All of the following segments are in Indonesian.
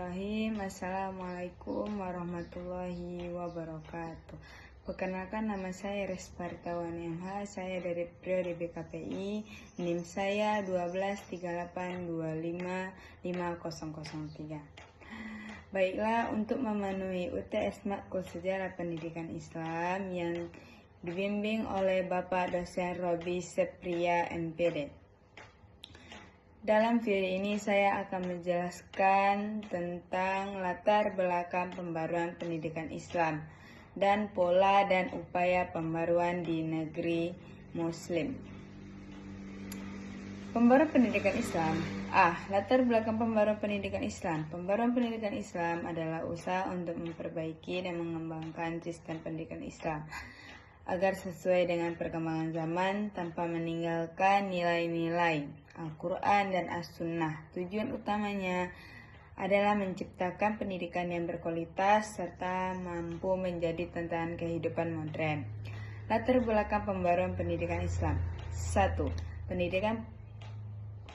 Bismillahirrahmanirrahim. Assalamualaikum warahmatullahi wabarakatuh. Perkenalkan, nama saya Respartawan MH. Saya dari Priori BKPI. NIM saya 122825503. Baiklah, untuk memenuhi UTS Matkul Sejarah Pendidikan Islam yang dibimbing oleh Bapak Dosen Robi Sepria MPD. Dalam video ini saya akan menjelaskan tentang latar belakang pembaruan pendidikan Islam dan pola dan upaya pembaruan di negeri Muslim. Pembaruan pendidikan Islam. Latar belakang pembaruan pendidikan Islam. Pembaruan pendidikan Islam adalah usaha untuk memperbaiki dan mengembangkan sistem pendidikan Islam agar sesuai dengan perkembangan zaman tanpa meninggalkan nilai-nilai Al-Quran dan As-Sunnah. Tujuan utamanya adalah menciptakan pendidikan yang berkualitas serta mampu menjadi tantangan kehidupan modern. Latar belakang pembaruan pendidikan Islam. 1.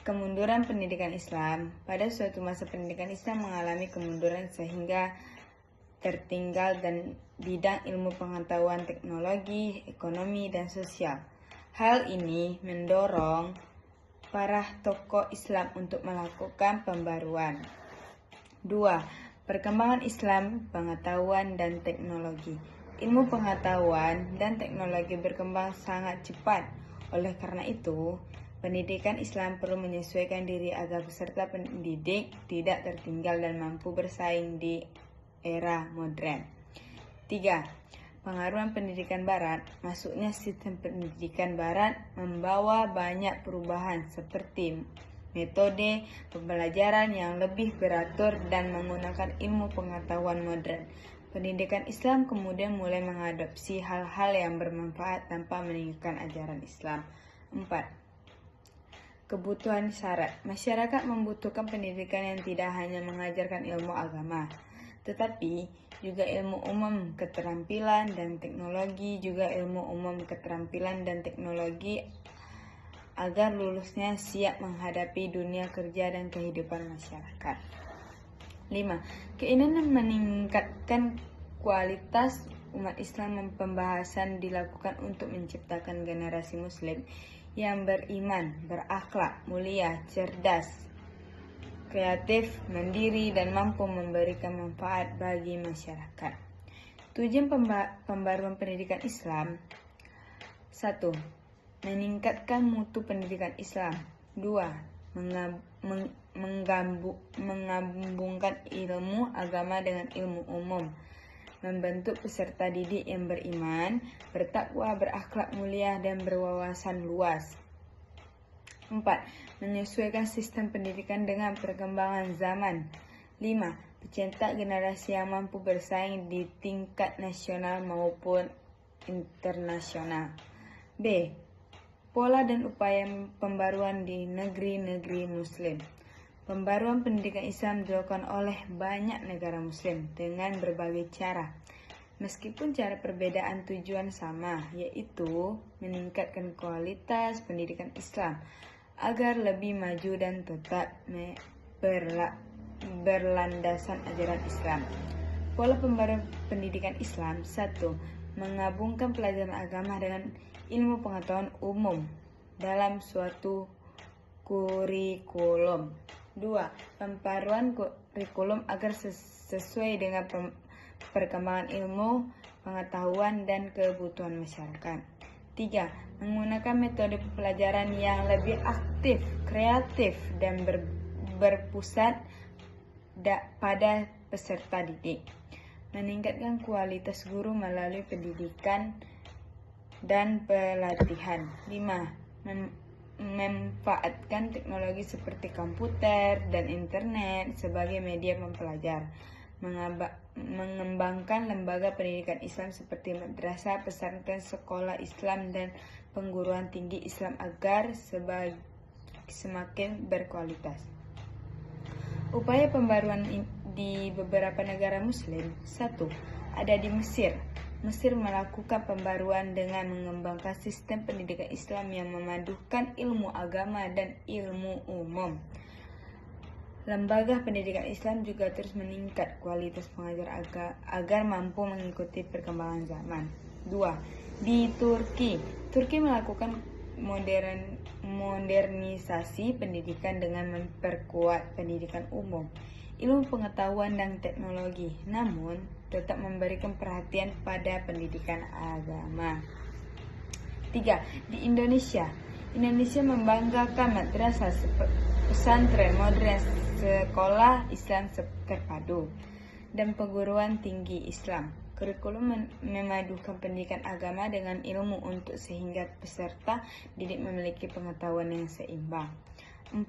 Kemunduran pendidikan Islam. Pada suatu masa pendidikan Islam mengalami kemunduran sehingga tertinggal dan bidang ilmu pengetahuan, teknologi, ekonomi, dan sosial. Hal ini mendorong para tokoh Islam untuk melakukan pembaruan. 2. Perkembangan Islam, pengetahuan, dan teknologi. Ilmu pengetahuan dan teknologi berkembang sangat cepat. Oleh karena itu, pendidikan Islam perlu menyesuaikan diri agar peserta pendidik tidak tertinggal dan mampu bersaing di era modern. 3. Pengaruh pendidikan Barat. Masuknya sistem pendidikan Barat membawa banyak perubahan seperti metode pembelajaran yang lebih beratur dan menggunakan ilmu pengetahuan modern. Pendidikan Islam kemudian mulai mengadopsi hal-hal yang bermanfaat tanpa meninggalkan ajaran Islam. 4. Kebutuhan syarat. Masyarakat membutuhkan pendidikan yang tidak hanya mengajarkan ilmu agama, tetapi juga ilmu umum, keterampilan, dan teknologi, agar lulusnya siap menghadapi dunia kerja dan kehidupan masyarakat. 5. Keinginan meningkatkan kualitas umat Islam. Pembahasan dilakukan untuk menciptakan generasi Muslim yang beriman, berakhlak mulia, cerdas, kreatif, mandiri, dan mampu memberikan manfaat bagi masyarakat. Tujuan pembaruan pendidikan Islam. 1. Meningkatkan mutu pendidikan Islam. 2. Menggabungkan ilmu agama dengan ilmu umum. Membentuk peserta didik yang beriman, bertakwa, berakhlak mulia, dan berwawasan luas. 4. Menyesuaikan sistem pendidikan dengan perkembangan zaman. 5. Mencetak generasi yang mampu bersaing di tingkat nasional maupun internasional. B. Pola dan upaya pembaruan di negeri-negeri Muslim. Pembaruan pendidikan Islam dilakukan oleh banyak negara Muslim dengan berbagai cara. Meskipun cara perbedaan tujuan sama, yaitu meningkatkan kualitas pendidikan Islam agar lebih maju dan tetap berlandasan ajaran Islam. Pola pembaruan pendidikan Islam. 1. Menggabungkan pelajaran agama dengan ilmu pengetahuan umum dalam suatu kurikulum. 2. Pembaruan kurikulum agar sesuai dengan perkembangan ilmu, pengetahuan, dan kebutuhan masyarakat. 3. Menggunakan metode pelajaran yang lebih aktif, kreatif, dan berpusat pada peserta didik. Meningkatkan kualitas guru melalui pendidikan dan pelatihan. 5. Memanfaatkan teknologi seperti komputer dan internet sebagai media mempelajar. Mengembangkan lembaga pendidikan Islam seperti madrasah, pesantren, sekolah Islam, dan perguruan tinggi Islam agar semakin berkualitas. Upaya pembaruan di beberapa negara Muslim. 1. Ada di Mesir. Mesir melakukan pembaruan dengan mengembangkan sistem pendidikan Islam yang memadukan ilmu agama dan ilmu umum. Lembaga pendidikan Islam juga terus meningkat kualitas pengajar agar mampu mengikuti perkembangan zaman. 2. Di Turki melakukan modernisasi pendidikan dengan memperkuat pendidikan umum, ilmu pengetahuan dan teknologi, namun tetap memberikan perhatian pada pendidikan agama. 3. Di Indonesia membanggakan madrasah pesantren modern, sekolah Islam terpadu, dan perguruan tinggi Islam. Kurikulum memadukan pendidikan agama dengan ilmu sehingga peserta didik memiliki pengetahuan yang seimbang. 4.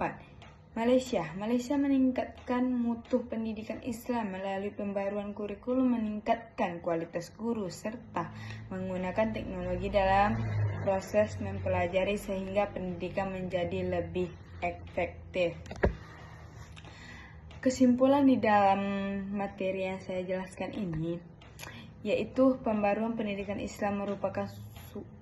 Malaysia meningkatkan mutu pendidikan Islam melalui pembaruan kurikulum, meningkatkan kualitas guru, serta menggunakan teknologi dalam proses mempelajari sehingga pendidikan menjadi lebih efektif. Kesimpulan di dalam materi yang saya jelaskan ini, yaitu pembaruan pendidikan Islam merupakan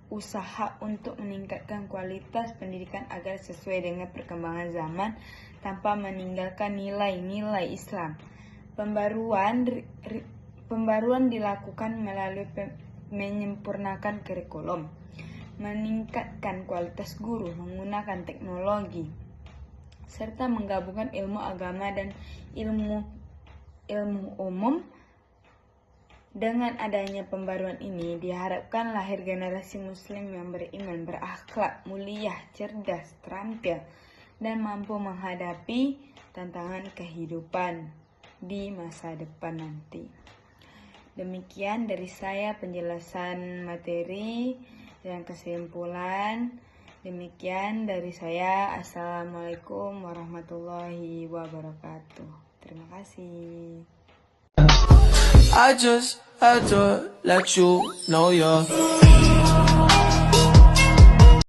usaha untuk meningkatkan kualitas pendidikan agar sesuai dengan perkembangan zaman tanpa meninggalkan nilai-nilai Islam. Pembaruan dilakukan melalui menyempurnakan kurikulum, meningkatkan kualitas guru, menggunakan teknologi, serta menggabungkan ilmu agama dan ilmu umum. Dengan adanya pembaruan ini, diharapkan lahir generasi muslim yang beriman, berakhlak mulia, cerdas, terampil, dan mampu menghadapi tantangan kehidupan di masa depan nanti. Demikian dari saya penjelasan materi dan kesimpulan. Demikian dari saya. Assalamualaikum warahmatullahi wabarakatuh. Terima kasih. I just had to let you know you're